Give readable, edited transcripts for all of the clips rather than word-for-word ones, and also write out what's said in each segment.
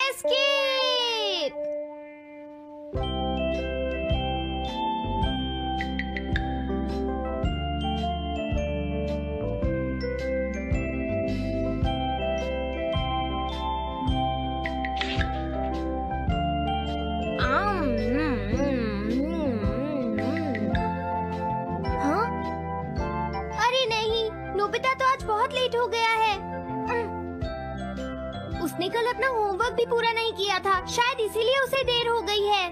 Escape! हाँ? अरे नहीं, नोबिता तो आज बहुत लेट हो गया है। उसने कल अपना होमवर्क भी पूरा नहीं किया था, शायद इसीलिए उसे देर हो गई है।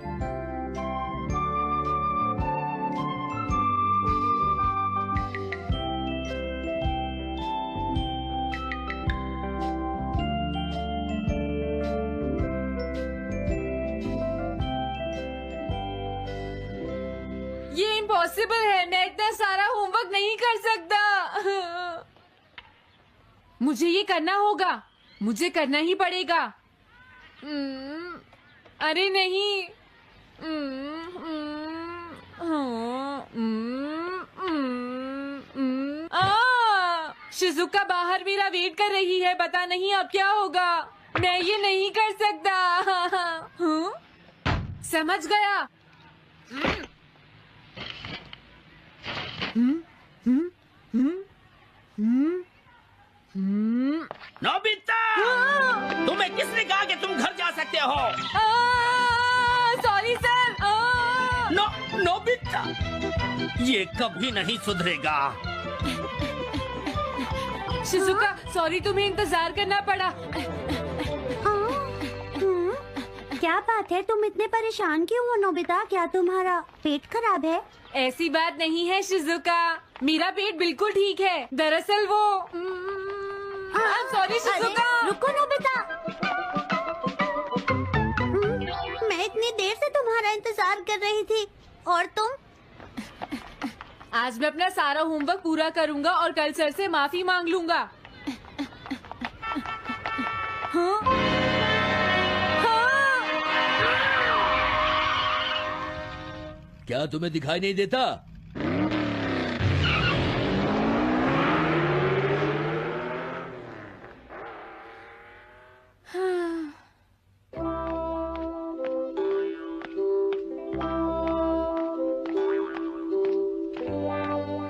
ये इम्पॉसिबल है, मैं इतना सारा होमवर्क नहीं कर सकता। मुझे ये करना होगा, मुझे करना ही पड़ेगा। अरे नहीं। शिजुका बाहर मेरा वेट कर रही है, पता नहीं अब क्या होगा। मैं ये नहीं कर सकता। समझ गया। नोबिता, तुम्हें किसने कहा कि तुम घर जा सकते हो? Sorry sir. नोबिता, ये कभी नहीं सुधरेगा। शिजुका, सॉरी, तुम्हें इंतजार करना पड़ा। क्या बात है, तुम इतने परेशान क्यों हो नोबिता? क्या तुम्हारा पेट खराब है? ऐसी बात नहीं है शिजुका, मेरा पेट बिल्कुल ठीक है। दरअसल वो सॉरी शिजुका। रुको नोबिता, मैं इतनी देर से तुम्हारा इंतजार कर रही थी और तुम? आज मैं अपना सारा होमवर्क पूरा करूंगा और कल सर से माफी मांग लूंगा। हाँ? हाँ? क्या तुम्हें दिखाई नहीं देता?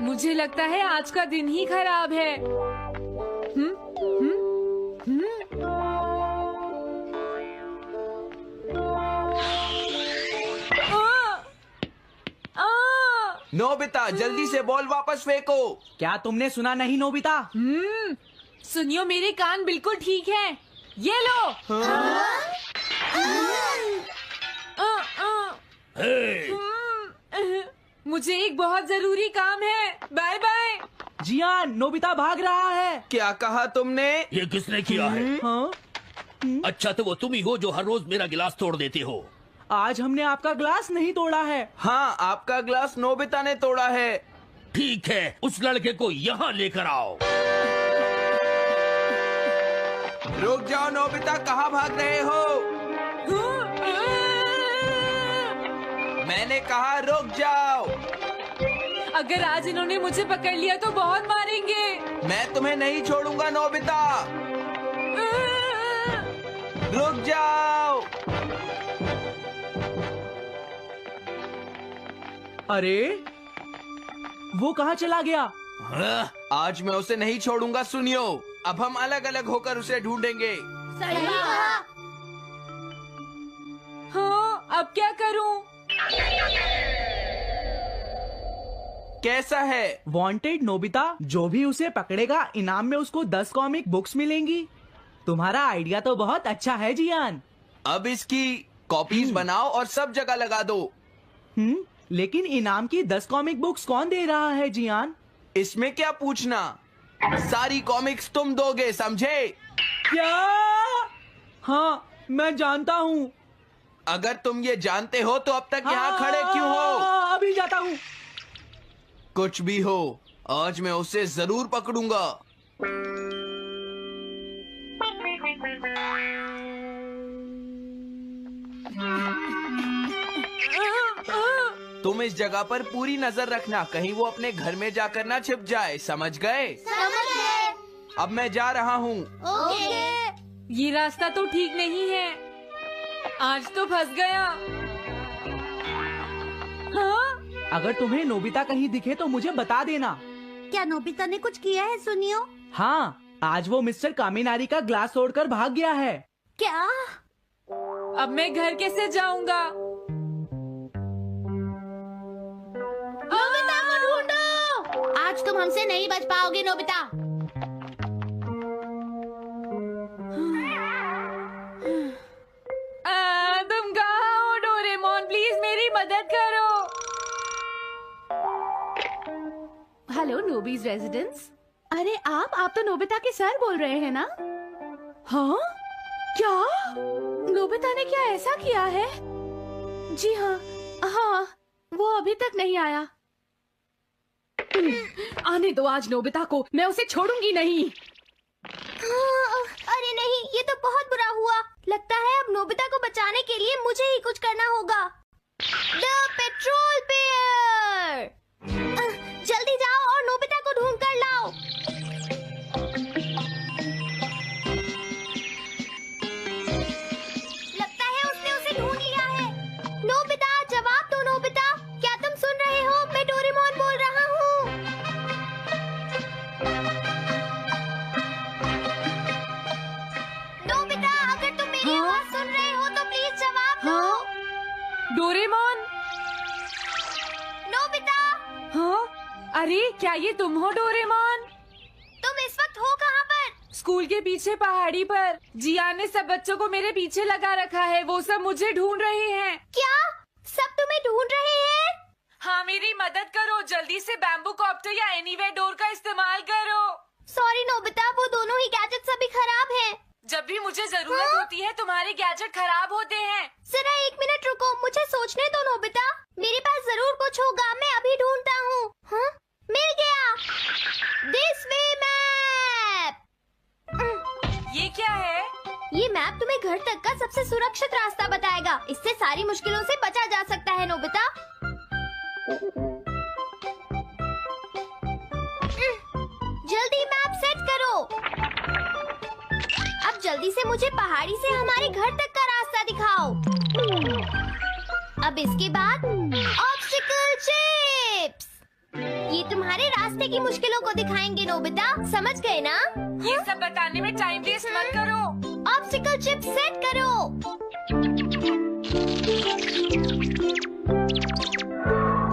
मुझे लगता है आज का दिन ही खराब है। नोबिता, जल्दी से बॉल वापस फेंको। क्या तुमने सुना नहीं नोबिता? सुनियो, मेरे कान बिल्कुल ठीक हैं। ये लो। मुझे एक बहुत जरूरी काम है। Bye bye. जियान, नोबिता भाग रहा है। क्या कहा तुमने? ये किसने किया है? हाँ? अच्छा, तो वो तुम ही हो जो हर रोज मेरा गिलास तोड़ देते हो। आज हमने आपका ग्लास नहीं तोड़ा है। हाँ, आपका ग्लास नोबिता ने तोड़ा है। ठीक है, उस लड़के को यहाँ लेकर आओ। रुक जाओ नोबिता, कहाँ भाग रहे हो? मैंने कहा रुक जाओ। अगर आज इन्होंने मुझे पकड़ लिया तो बहुत मारेंगे। मैं तुम्हें नहीं छोड़ूंगा नोबिता, रुक जाओ। अरे वो कहाँ चला गया? आज मैं उसे नहीं छोड़ूंगा। सुनियो, अब हम अलग अलग होकर उसे ढूंढेंगे। सही कहा। हाँ, अब क्या करूं? कैसा है? वांटेड नोबिता, जो भी उसे पकड़ेगा इनाम में उसको 10 कॉमिक बुक्स मिलेंगी। तुम्हारा आइडिया तो बहुत अच्छा है जियान। अब इसकी कॉपीज बनाओ और सब जगह लगा दो। लेकिन इनाम की 10 कॉमिक बुक्स कौन दे रहा है जियान? इसमें क्या पूछना, सारी कॉमिक्स तुम दोगे, समझे? क्या? हाँ, मैं जानता हूँ। अगर तुम ये जानते हो तो अब तक यहाँ खड़े क्यों हो? अभी जाता हूँ। कुछ भी हो, आज मैं उसे जरूर पकड़ूंगा। तुम इस जगह पर पूरी नजर रखना, कहीं वो अपने घर में जाकर ना छिप जाए, समझ गए? समझ गए। अब मैं जा रहा हूँ। ओके। ये रास्ता तो ठीक नहीं है। आज तो फंस गया। हाँ? अगर तुम्हें नोबिता कहीं दिखे तो मुझे बता देना। क्या नोबिता ने कुछ किया है सुनियो? हाँ, आज वो मिस्टर कामिनारी का ग्लास तोड़कर भाग गया है। क्या? अब मैं घर कैसे जाऊंगा? नोबिता को ढूंढो। आज तुम हमसे नहीं बच पाओगे नोबिता। तुम कहाँ हो डोरेमोन? प्लीज मेरी मदद करो। हेलो नोबीज रेजिडेंस। अरे आप तो नोबिता के सर बोल रहे हैं ना? हाँ? क्या? नोबिता ने क्या ऐसा किया है? जी हाँ, हाँ, वो अभी तक नहीं आया। आने दो आज नोबिता को, मैं उसे छोड़ूंगी नहीं। अरे नहीं, ये तो बहुत बुरा हुआ। लगता है अब नोबिता को बचाने के लिए मुझे ही कुछ करना होगा। द पेट्रोल बेयर, जल्दी जाओ और नोबिता को ढूंढ कर लाओ। लगता है उसने उसे ढूंढ लिया है। नोबिता, जवाब दो नोबिता, क्या तुम सुन रहे हो? मैं डोरेमोन बोल रहा हूँ। नोबिता, अगर तुम मेरी आवाज सुन रहे हो तो प्लीज जवाब दो। डोरेमोन? नोबिता, हाँ? अरे क्या ये तुम हो डोरेमोन? तुम इस वक्त हो कहाँ पर? स्कूल के पीछे पहाड़ी पर। जिया ने सब बच्चों को मेरे पीछे लगा रखा है। वो सब मुझे ढूंढ रहे हैं। क्या? सब तुम्हें ढूंढ रहे हैं? हाँ, मेरी मदद करो। जल्दी से बैम्बू कॉप्टर या एनीवेयर डोर का इस्तेमाल करो। सॉरी नोबिता, वो दोनों ही गैजेट्स अभी खराब हैं। जब भी मुझे जरूरत होती है तुम्हारे गैजेट खराब होते हैं। जरा 1 मिनट रुको, मुझे सोचने दो नोबिता। मेरे पास जरूर कुछ होगा, मैं अभी ढूंढता हूँ। हाँ? मिल गया। This way map. ये क्या है? ये मैप तुम्हें घर तक का सबसे सुरक्षित रास्ता बताएगा। इससे सारी मुश्किलों से बचा जा सकता है नोबिता। जल्दी मैप सेट करो। अब जल्दी से मुझे पहाड़ी से हमारे घर तक का रास्ता दिखाओ। अब इसके बाद ऑब्स्टिकल चिप्स। ये तुम्हारे रास्ते की मुश्किलों को दिखाएंगे नोबिता, समझ गए ना? ये सब बताने में टाइम वेस्ट मत करो। ऑब्स्टिकल चिप्स सेट करो।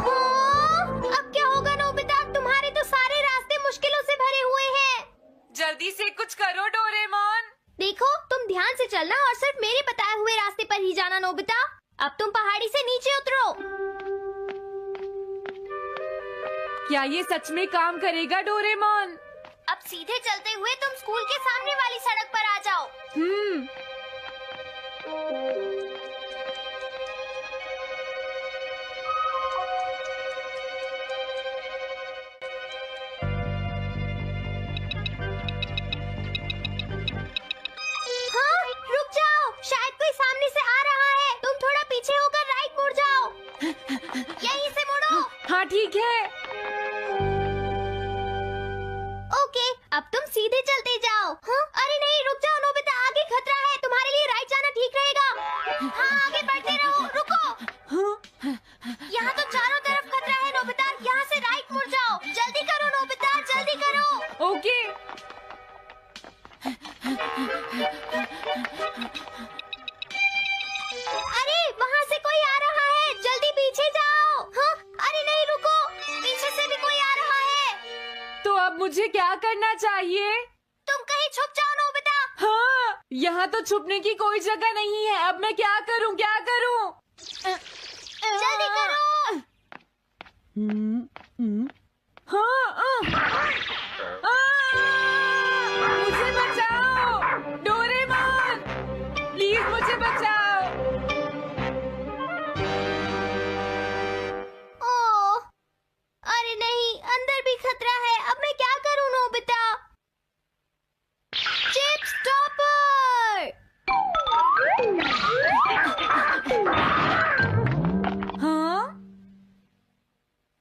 हाँ, अब क्या होगा नोबिता? तुम्हारे तो सारे रास्ते मुश्किलों से भरे हुए हैं। जल्दी से कुछ करो डोरेमोन। देखो, तुम ध्यान से चलना और सिर्फ मेरे बताए हुए रास्ते पर ही जाना नोबिता। अब तुम पहाड़ी से नीचे उतरो। क्या ये सच में काम करेगा डोरेमोन? अब सीधे चलते हुए तुम स्कूल के सामने वाली सड़क पर आ जाओ। हाँ, रुक जाओ, शायद कोई सामने से आ रहा है। तुम थोड़ा पीछे होकर राइट मुड़ जाओ। यहीं से मुड़ो। हाँ ठीक है। ओके, अब तुम सीधे चलते जाओ। हाँ? अरे नहीं, रुक जाओ नोबिता, आगे खतरा है। तुम्हारे लिए राइट जाना ठीक रहेगा। हाँ, आगे बढ़ते रहो। रुको, यहाँ तो चारों तरफ खतरा है नोबिता। यहाँ से राइट मुड़ जाओ। जल्दी करो नोबिता, जल्दी करो। ओके। अरे वहाँ से कोई आ रहा है, जल्दी पीछे जाओ। हाँ? अरे नहीं, रुको, पीछे से भी कोई आ रहा है। तो अब मुझे क्या करना चाहिए? तुम कहीं छुप जाओ नोबिता। हाँ, यहाँ तो छुपने की कोई जगह नहीं है। अब मैं क्या करूँ, क्या करूँ? जल्दी करो। हाँ, मुझे बचाओ डोरेमोन, प्लीज मुझे बचाओ। ओह, अरे नहीं, अंदर भी खतरा है। अब मैं क्या करूं नोबिता? Chip stopper. हाँ?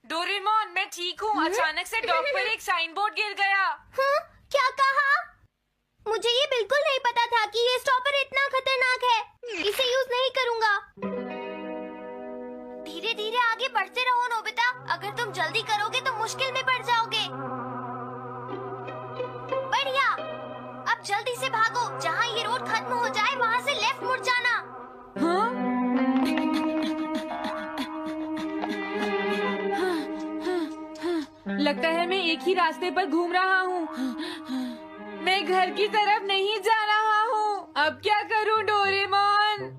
डोरेमोन, मैं ठीक हूँ। अचानक से डॉक पर एक साइन बोर्ड गिर गया। हाँ? क्या कहा? मुझे ये बिल्कुल नहीं पता था कि ये स्टॉपर इतना खतरनाक है। इसे यूज नहीं करूंगी। बढ़ते रहो नोबिता। अगर तुम जल्दी करोगे तो मुश्किल में पड़ जाओगे। बढ़िया, अब जल्दी से भागो। जहाँ ये रोड खत्म हो जाए वहाँ से लेफ्ट मुड़ जाना। हाँ? लगता है मैं एक ही रास्ते पर घूम रहा हूँ। मैं घर की तरफ नहीं जा रहा हूँ। अब क्या करूँ डोरेमोन?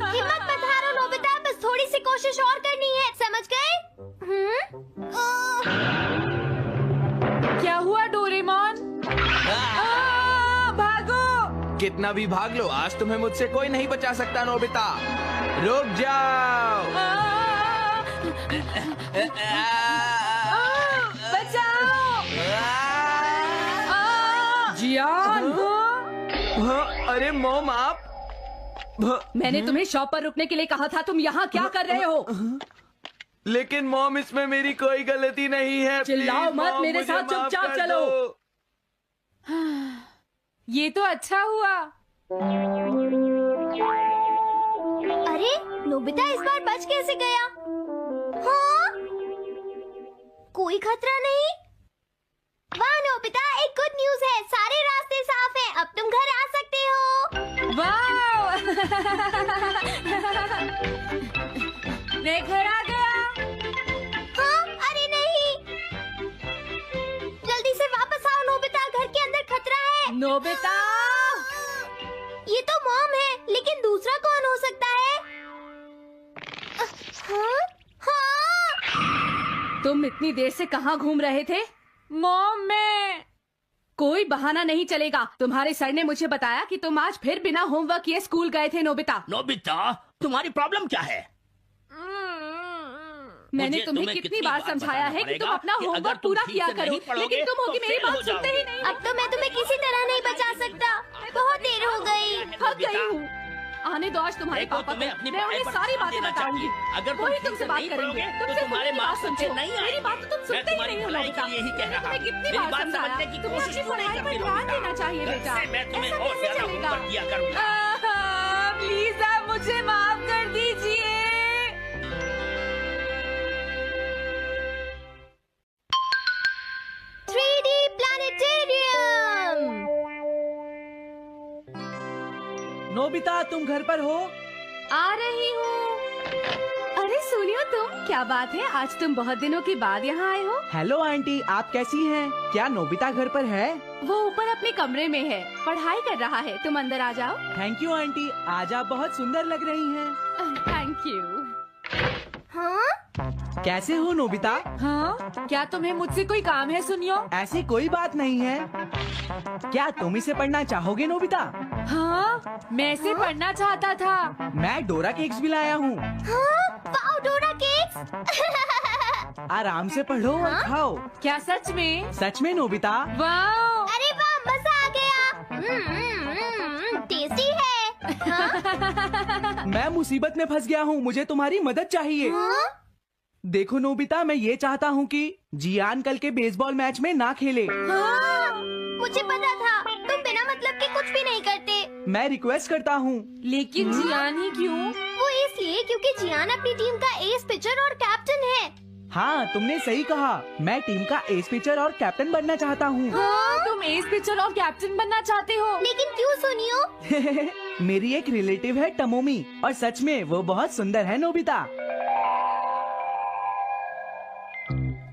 हिम्मत मत हारो नोबिता, बस थोड़ी सी कोशिश और करनी है, समझ गए? क्या हुआ डोरेमोन? भागो! कितना भी भाग लो, आज तुम्हें मुझसे कोई नहीं बचा सकता नोबिता। रुक जाओ। बचाओ! जियान! अरे मॉम, आप मैंने तुम्हें शॉप पर रुकने के लिए कहा था, तुम यहाँ क्या कर रहे हो? लेकिन मॉम, इसमें मेरी कोई गलती नहीं है। चिल्लाओ प्लीज, मत, मॉम, मेरे मुझे साथ माफ चुपचाप कर चलो। दो। ये तो अच्छा हुआ। अरे नोबिता इस बार बच कैसे गया? हाँ? कोई खतरा नहीं? वाह नोबिता, एक गुड न्यूज है, सारे रास्ते साफ हैं, अब तुम घर आ सकते हो। वाह! मैं घर आ गया। हाँ? अरे नहीं, जल्दी से वापस आओ नोबिता, घर के अंदर खतरा है। नोबिता! ये तो मॉम है, लेकिन दूसरा कौन हो सकता है? हाँ? हाँ? तुम इतनी देर से कहाँ घूम रहे थे? मॉम, मैं कोई बहाना नहीं चलेगा। तुम्हारे सर ने मुझे बताया कि तुम आज फिर बिना होमवर्क किए स्कूल गए थे नोबिता। नोबिता, तुम्हारी प्रॉब्लम क्या है? मैंने मुझे तुम्हें कितनी बार समझाया है कि तुम अपना होमवर्क पूरा किया करो, लेकिन तुम होगी मेरी बात सुनते ही नहीं। अब तो मैं तुम्हें किसी तरह नहीं बचा सकता, बहुत देर हो गई। थक गई हूँ। आने दो आज तुम्हारे देखो, पापा तुम्हें को, अपनी मैं पढ़ाई उन्हें पर सारी ध्यान बातें देना बताऊंगी। चाहिए। अगर तुम वही ठीक तुमसे से बात नहीं करेंगे, पढ़ोगे, तो तुमसे तुम्हारे कोई मार्क्स बात अच्छे सुनते नहीं हो। मेरी आएंगे। बात तो तुम मैं सुनते ही तुम्हारी नहीं हो भलाई के नोबिता। लिए ही कह मैंने रहा तुम्हें हूँ। कितनी मेरी बार बात समझाया, समझने की तुम्हें कोशिश अपनी क्यों नहीं पढ़ाई पर करती ध्यान नोबिता? देना चाहिए बेटा। इससे मैं तुम्हें ऐसा और कैसे ज्यादा चलेगा? होमवर्क किया करूँगा। प्लीज आप मुझे माफ कर दीजिए। 3D planetarium. नोबिता, तुम घर पर हो? आ रही हूँ। अरे सुनियो तुम, क्या बात है, आज तुम बहुत दिनों के बाद यहाँ आए हो? हेलो आंटी, आप कैसी हैं? क्या नोबिता घर पर है? वो ऊपर अपने कमरे में है, पढ़ाई कर रहा है। तुम अंदर आ जाओ। थैंक यू आंटी, आज आप बहुत सुंदर लग रही हैं। Thank you. हाँ? कैसे हो नोबिता? हाँ? क्या तुम्हें मुझसे कोई काम है सुनियो? ऐसी कोई बात नहीं है। क्या तुम इसे पढ़ना चाहोगे नोबिता? हाँ? मैं इसे पढ़ना चाहता था। मैं डोरा केक्स भी लाया हूँ। हाँ? वाओ, डोरा केक्स। आराम से पढ़ो और खाओ। क्या सच में? सच में नोबिता? वाह! अरे वाह, मजा आ गया। टेस्टी है। हाँ? मैं मुसीबत में फंस गया हूँ, मुझे तुम्हारी मदद चाहिए। हाँ? देखो नोबिता, मैं ये चाहता हूँ कि जियान कल के बेसबॉल मैच में ना खेले। हाँ? मुझे पता था, तुम बिना मतलब के कुछ भी नहीं करते। मैं रिक्वेस्ट करता हूँ। लेकिन जियान ही क्यों? वो इसलिए क्योंकि जियान अपनी टीम का एस पिचर और कैप्टन है। हाँ, तुमने सही कहा। मैं टीम का एस पिचर और कैप्टन बनना चाहता हूँ। हाँ? तुम एस पिचर और कैप्टन बनना चाहते हो? लेकिन क्यों सुनियो? मेरी एक रिलेटिव है टमोमी, और सच में वो बहुत सुंदर है नोबिता।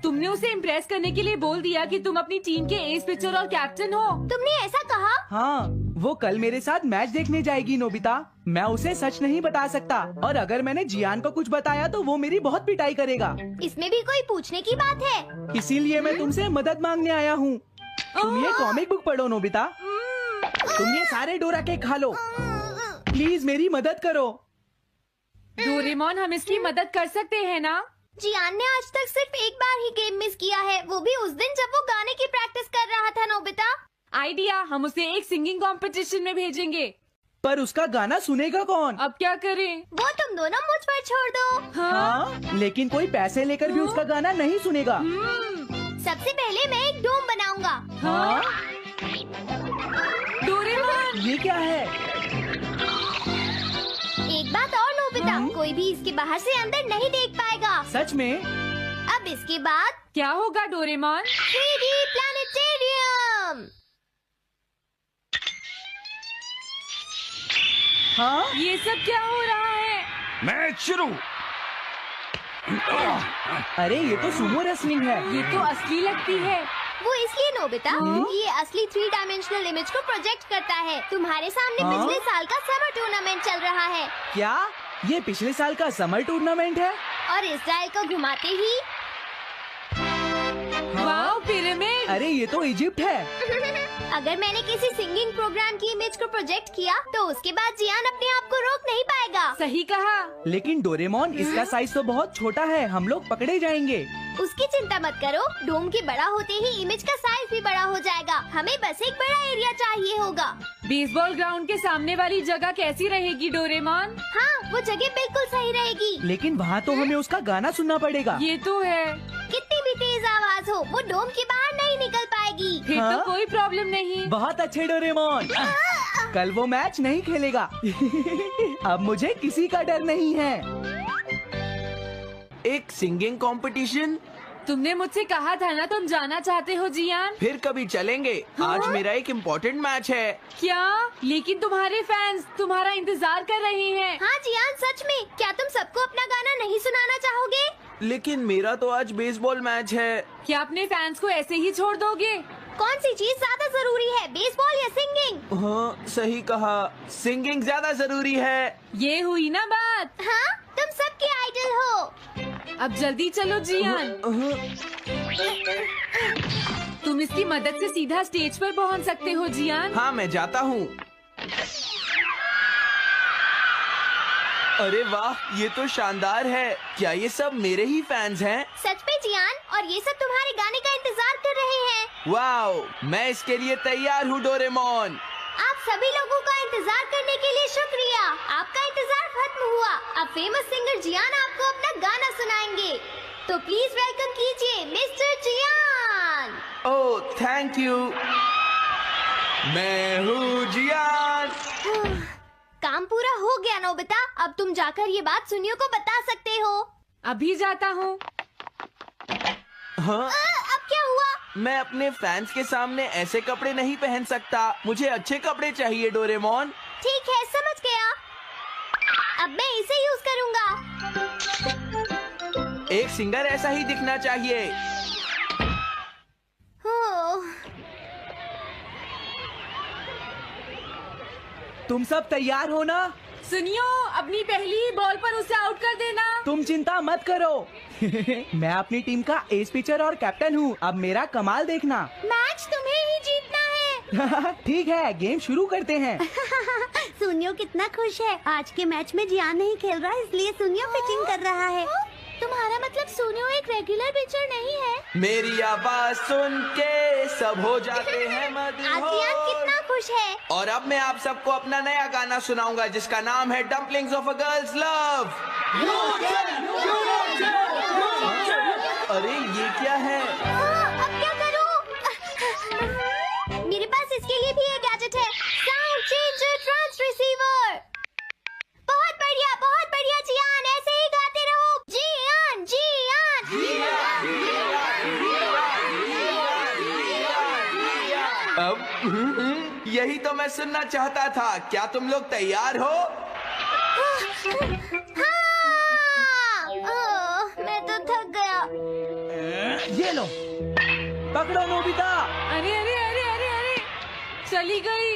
तुमने उसे इम्प्रेस करने के लिए बोल दिया कि तुम अपनी टीम के एस पिचर और कैप्टन हो। तुमने ऐसा कहा? हाँ, वो कल मेरे साथ मैच देखने जाएगी नोबिता। मैं उसे सच नहीं बता सकता, और अगर मैंने जियान को कुछ बताया तो वो मेरी बहुत पिटाई करेगा। इसमें भी कोई पूछने की बात है? इसीलिए मैं तुमसे मदद मांगने आया हूँ। तुम ये कॉमिक बुक पढ़ो नोबिता। तुम ये सारे डोरा केक खा लो। प्लीज मेरी मदद करो। डोरेमोन, हम इसकी मदद कर सकते हैं ना? जियान ने आज तक सिर्फ एक बार ही गेम मिस किया है, वो भी उस दिन जब वो गाने की प्रैक्टिस कर रहा था नोबिता। आइडिया, हम उसे एक सिंगिंग कंपटीशन में भेजेंगे। पर उसका गाना सुनेगा कौन? अब क्या करें? वो तुम दोनों मुझ पर छोड़ दो। हाँ, लेकिन कोई पैसे लेकर भी उसका गाना नहीं सुनेगा। सबसे पहले मैं एक डोम बनाऊंगा। हाँ? डोरेमोन! ये क्या है? एक बात और नोबिता, कोई भी इसके बाहर से अंदर नहीं देख पाएगा। सच में? अब इसके बाद क्या होगा डोरेमोन? 3D planetarium. हाँ? ये सब क्या हो रहा है? मैच शुरू। अरे ये तो सुमो रेसलिंग है। ये तो असली लगती है। वो इसलिए नोबिता, ये असली 3 डायमेंशनल इमेज को प्रोजेक्ट करता है। तुम्हारे सामने हाँ? पिछले साल का समर टूर्नामेंट चल रहा है क्या ये पिछले साल का समर टूर्नामेंट है? और इस डायल को घुमाते ही वाओ, पिरामिड। अरे ये तो इजिप्ट है। अगर मैंने किसी सिंगिंग प्रोग्राम की इमेज को प्रोजेक्ट किया तो उसके बाद जियान अपने आप को रोक नहीं पाएगा। सही कहा। लेकिन डोरेमोन इसका साइज तो बहुत छोटा है, हम लोग पकड़े जाएंगे। उसकी चिंता मत करो, डोम के बड़ा होते ही इमेज का साइज भी बड़ा हो जाएगा। हमें बस एक बड़ा एरिया चाहिए होगा। बेसबॉल ग्राउंड के सामने वाली जगह कैसी रहेगी डोरेमोन? हाँ, वो जगह बिल्कुल सही रहेगी। लेकिन वहाँ तो हमें उसका गाना सुनना पड़ेगा। ये तो है। कितनी भी तेज आवाज हो, वो डोम के बाहर नहीं निकल पाएगी। फिर हाँ? तो कोई प्रॉब्लम नहीं। बहुत अच्छे डोरेमोन। कल वो मैच नहीं खेलेगा। अब मुझे किसी का डर नहीं है। एक सिंगिंग कंपटीशन? तुमने मुझसे कहा था ना तुम जाना चाहते हो जियान। फिर कभी चलेंगे। आज मेरा एक इम्पोर्टेंट मैच है। क्या? लेकिन तुम्हारे फैंस तुम्हारा इंतजार कर रहे हैं। हाँ जियान, सच में क्या तुम सबको अपना गाना नहीं सुनाना चाहोगे? लेकिन मेरा तो आज बेसबॉल मैच है। क्या अपने फैंस को ऐसे ही छोड़ दोगे? कौन सी चीज ज्यादा जरूरी है, बेसबॉल या सिंगिंग? हाँ सही कहा, सिंगिंग ज्यादा जरूरी है। ये हुई ना बात। हाँ, तुम सबके आइडल हो। अब जल्दी चलो जियान। तुम इसकी मदद से सीधा स्टेज पर पहुंच सकते हो जियान। हाँ मैं जाता हूँ। अरे वाह, ये तो शानदार है। क्या ये सब मेरे ही फैंस हैं? सच में जियान, और ये सब तुम्हारे गाने का इंतजार कर रहे हैं। वाओ, मैं इसके लिए तैयार हूँ डोरेमोन। आप सभी लोगों का इंतजार करने के लिए शुक्रिया। आपका इंतजार खत्म हुआ। अब फेमस सिंगर जियान आपको अपना गाना सुनाएंगे। तो प्लीज वेलकम कीजिए mister Jian. Oh thank you. मैं हूँ जियान। काम पूरा हो गया नोबिता, अब तुम जाकर ये बात सुनियो को बता सकते हो। अभी जाता हूँ। हाँ, अब क्या हुआ? मैं अपने फैंस के सामने ऐसे कपड़े नहीं पहन सकता। मुझे अच्छे कपड़े चाहिए डोरेमोन। ठीक है, समझ गया। अब मैं इसे यूज करूँगा। एक सिंगर ऐसा ही दिखना चाहिए। तुम सब तैयार हो ना? सुनियो, अपनी पहली ही बॉल पर उसे आउट कर देना। तुम चिंता मत करो। मैं अपनी टीम का एस पिचर और कैप्टन हूँ। अब मेरा कमाल देखना। मैच तुम्हें ही जीतना है। ठीक है, गेम शुरू करते हैं। सुनियो कितना खुश है। आज के मैच में जियान नहीं खेल रहा, इसलिए सुनियो पिचिंग कर रहा है। तुम्हारा मतलब सुनियो एक रेगुलर पिचर नहीं है? मेरी आवाज सुन के सब हो जाते हैं आज जियान कितना खुश है। और अब मैं आप सबको अपना नया गाना सुनाऊंगा जिसका नाम है dumplings of a girls love. अरे ये क्या है? अब क्या करूं? मेरे पास इसके लिए भी एक गैजेट है, साउंड चेंजर ट्रांस रिसीवर। बहुत बढ़िया जियान, ऐसे ही गाते रहो। जियान जियान अब यही तो मैं सुनना चाहता था। क्या तुम लोग तैयार हो? हाँ, मैं तो थक गया। ये लो, पकड़ो नोबिता। अरे अरे अरे अरे अरे, चली गई।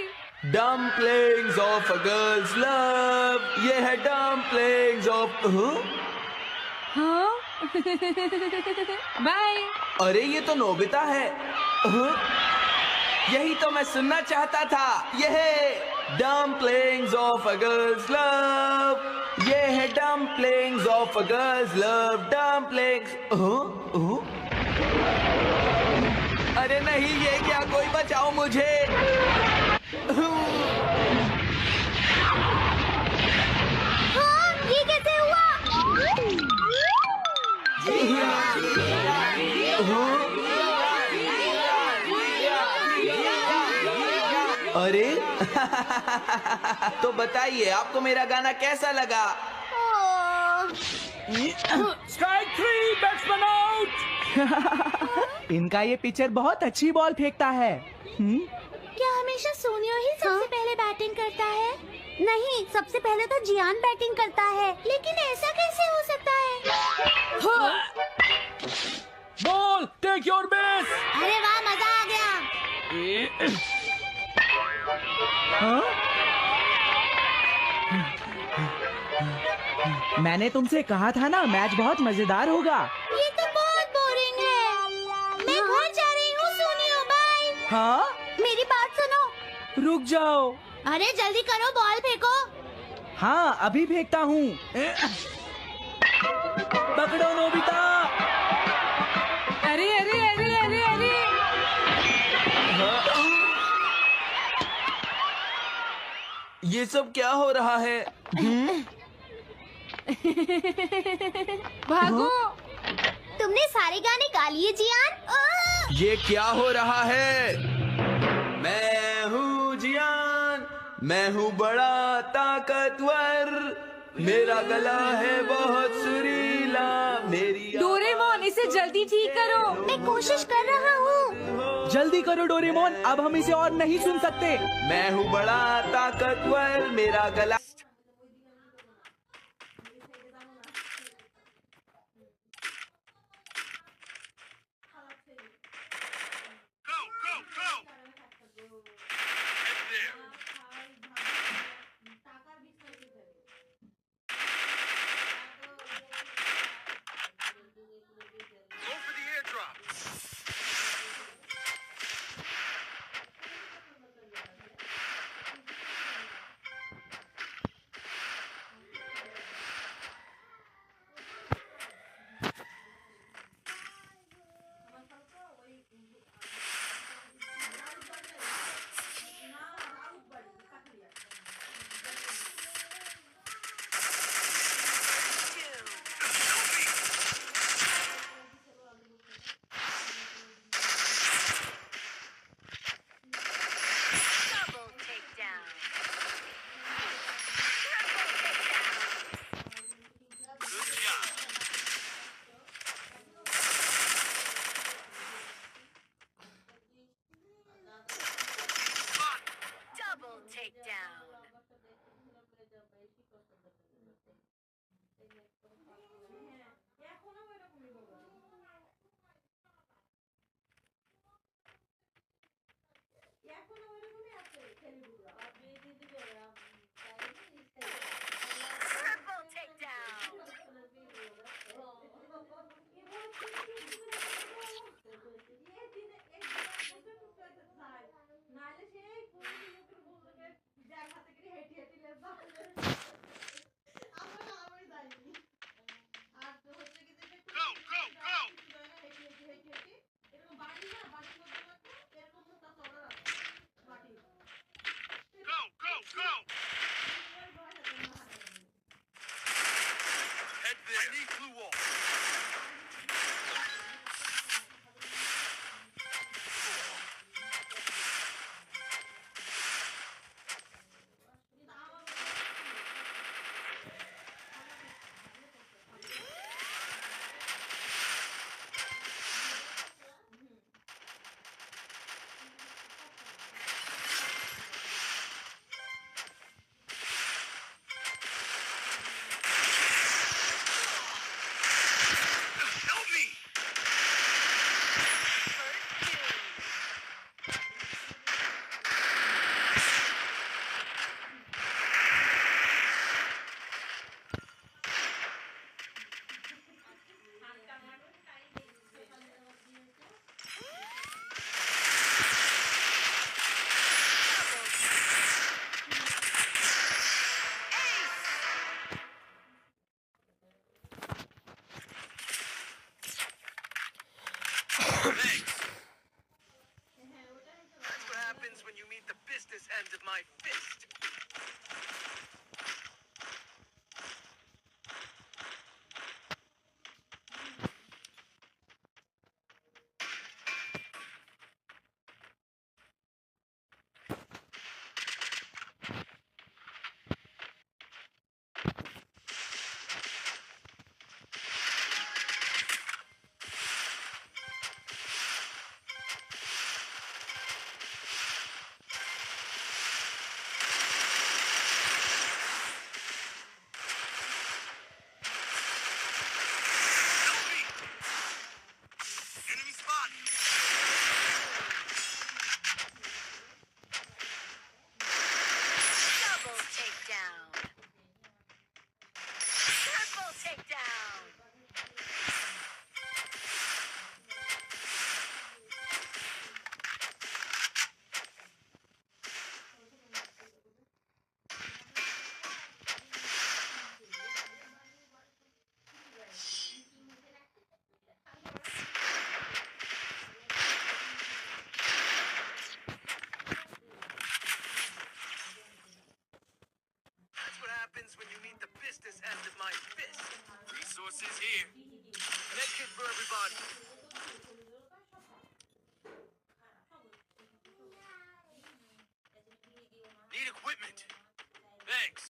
Dumplings of a girls love. ये है डम्पलिंग्स ऑफ। हाँ? बाय। अरे ये तो नोबिता है। यही तो मैं सुनना चाहता था। ये है dumplings of a girls love. ये है dumplings of a girls love. Dumplings. अरे नहीं, ये क्या? कोई बचाओ मुझे। हाँ, ये कैसे हुआ? अरे तो बताइए आपको मेरा गाना कैसा लगा? Strike 3, batsman out. इनका ये पिचर बहुत अच्छी बॉल फेंकता है। क्या हमेशा सोनियो ही सबसे पहले बैटिंग करता है? नहीं, सबसे पहले तो जियान बैटिंग करता है। लेकिन ऐसा कैसे हो सकता है? Ball, take your base. अरे वाह, मजा आ गया। मैंने तुमसे कहा था ना, मैच बहुत मजेदार होगा। ये तो बहुत बोरिंग है। मैं घर जा रही हूँ सोनियो, बाय। हाँ, मेरी बात सुनो। रुक जाओ। अरे जल्दी करो, बॉल फेंको। हाँ, अभी फेंकता हूँ। पकड़ो नोबिता। अरे अरे अरे अरे अरे ये सब क्या हो रहा है? भागो। तुमने सारे गाने गा लिए जियान? ये क्या हो रहा है? मैं हूँ जियान, मैं हूँ बड़ा ताकतवर, मेरा गला है बहुत सुरीला, मेरी डोरेमोन, इसे जल्दी ठीक करो। मैं कोशिश कर रहा हूँ। जल्दी करो डोरेमोन, अब हम इसे और नहीं सुन सकते। मैं हूँ बड़ा ताकतवर, मेरा गला। That's what happens when you meet the bestest hand of my fist. Resources here. Medkit for everybody.